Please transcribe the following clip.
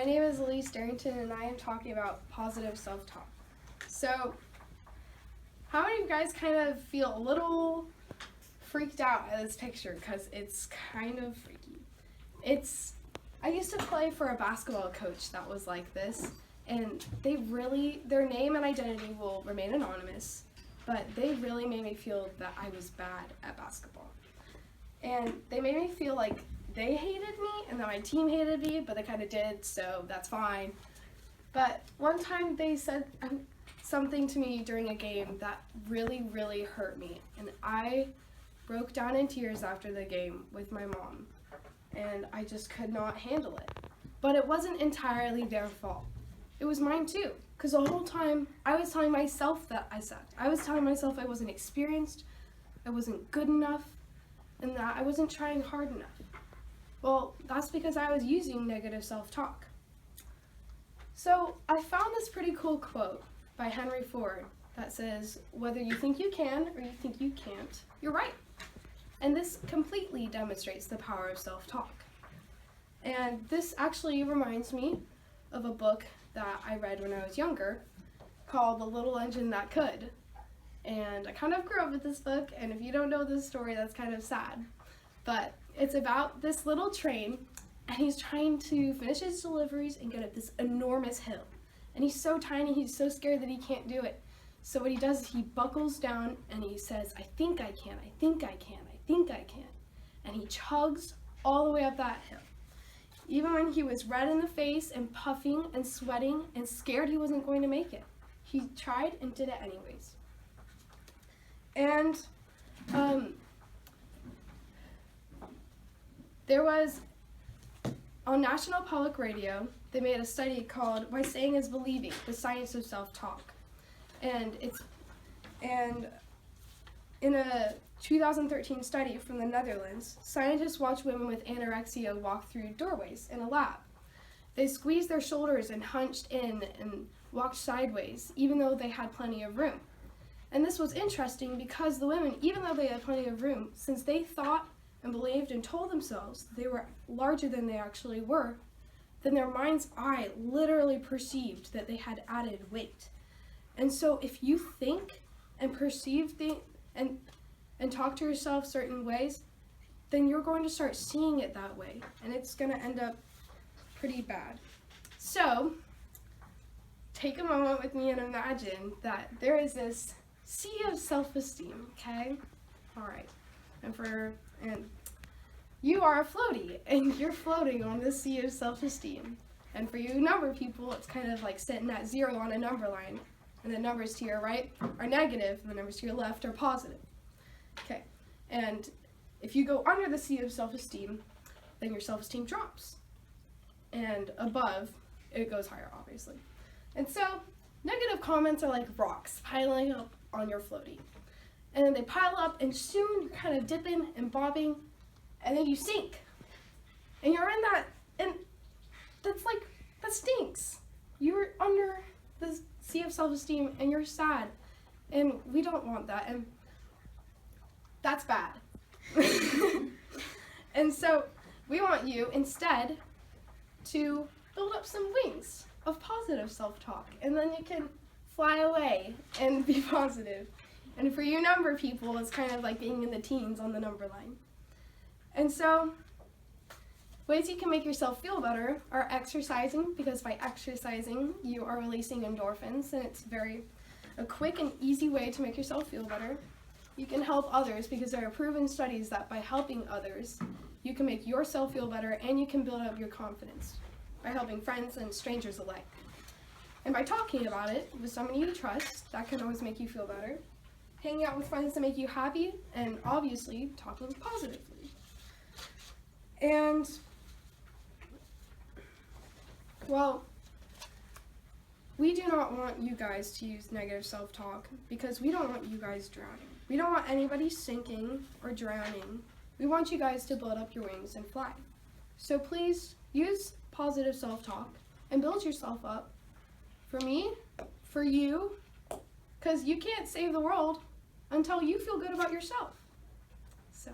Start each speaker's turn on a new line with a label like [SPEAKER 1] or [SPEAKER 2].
[SPEAKER 1] My name is Elyse Darrington, and I am talking about positive self-talk. So, how many of you guys kind of feel a little freaked out at this picture? Because it's kind of freaky. I used to play for a basketball coach that was like this, and their name and identity will remain anonymous, but they really made me feel that I was bad at basketball. And they made me feel like they hated me and that my team hated me, but they kind of did, so that's fine. But one time they said something to me during a game that really, really hurt me, and I broke down in tears after the game with my mom, and I just could not handle it. But it wasn't entirely their fault. It was mine too, because the whole time I was telling myself that I sucked. I was telling myself I wasn't experienced, I wasn't good enough, and that I wasn't trying hard enough. Well, that's because I was using negative self-talk. So I found this pretty cool quote by Henry Ford that says, "Whether you think you can or you think you can't, you're right." And this completely demonstrates the power of self-talk. And this actually reminds me of a book that I read when I was younger called The Little Engine That Could. And I kind of grew up with this book, and if you don't know this story, that's kind of sad. But it's about this little train, and he's trying to finish his deliveries and get up this enormous hill. And he's so tiny, he's so scared that he can't do it. So what he does is he buckles down and he says, "I think I can, I think I can, I think I can." And he chugs all the way up that hill. Even when he was red in the face and puffing and sweating and scared he wasn't going to make it, he tried and did it anyways. And there was, on National Public Radio, they made a study called "Why Saying is Believing: The Science of Self-Talk." And in a 2013 study from the Netherlands, scientists watched women with anorexia walk through doorways in a lab. They squeezed their shoulders and hunched in and walked sideways, even though they had plenty of room. And this was interesting because the women, even though they had plenty of room, since they thought and believed and told themselves they were larger than they actually were, then their mind's eye literally perceived that they had added weight. And so if you think and perceive things and talk to yourself certain ways, then you're going to start seeing it that way, and it's going to end up pretty bad. So take a moment with me and imagine that there is this sea of self-esteem, okay? All right. And you are a floaty, and you're floating on this sea of self-esteem. And for you number people, it's kind of like sitting at 0 on a number line, and the numbers to your right are negative, and the numbers to your left are positive. Okay, and if you go under the sea of self-esteem, then your self-esteem drops. And above, it goes higher, obviously. And so, negative comments are like rocks piling up on your floaty. And then they pile up, and soon you're kind of dipping and bobbing, and then you sink. And you're in that, and that stinks. You're under the sea of self-esteem, and you're sad. And we don't want that, and that's bad. And so, we want you, instead, to build up some wings of positive self-talk, and then you can fly away and be positive. And for you number people, it's kind of like being in the teens on the number line. And so, ways you can make yourself feel better are exercising, because by exercising, you are releasing endorphins, and it's a quick and easy way to make yourself feel better. You can help others, because there are proven studies that by helping others, you can make yourself feel better, and you can build up your confidence by helping friends and strangers alike. And by talking about it with someone you trust, that can always make you feel better. Hanging out with friends to make you happy, and obviously talking positively. And, well, we do not want you guys to use negative self-talk, because we don't want you guys drowning. We don't want anybody sinking or drowning. We want you guys to build up your wings and fly. So please use positive self-talk and build yourself up. For me, for you, because you can't save the world until you feel good about yourself. So.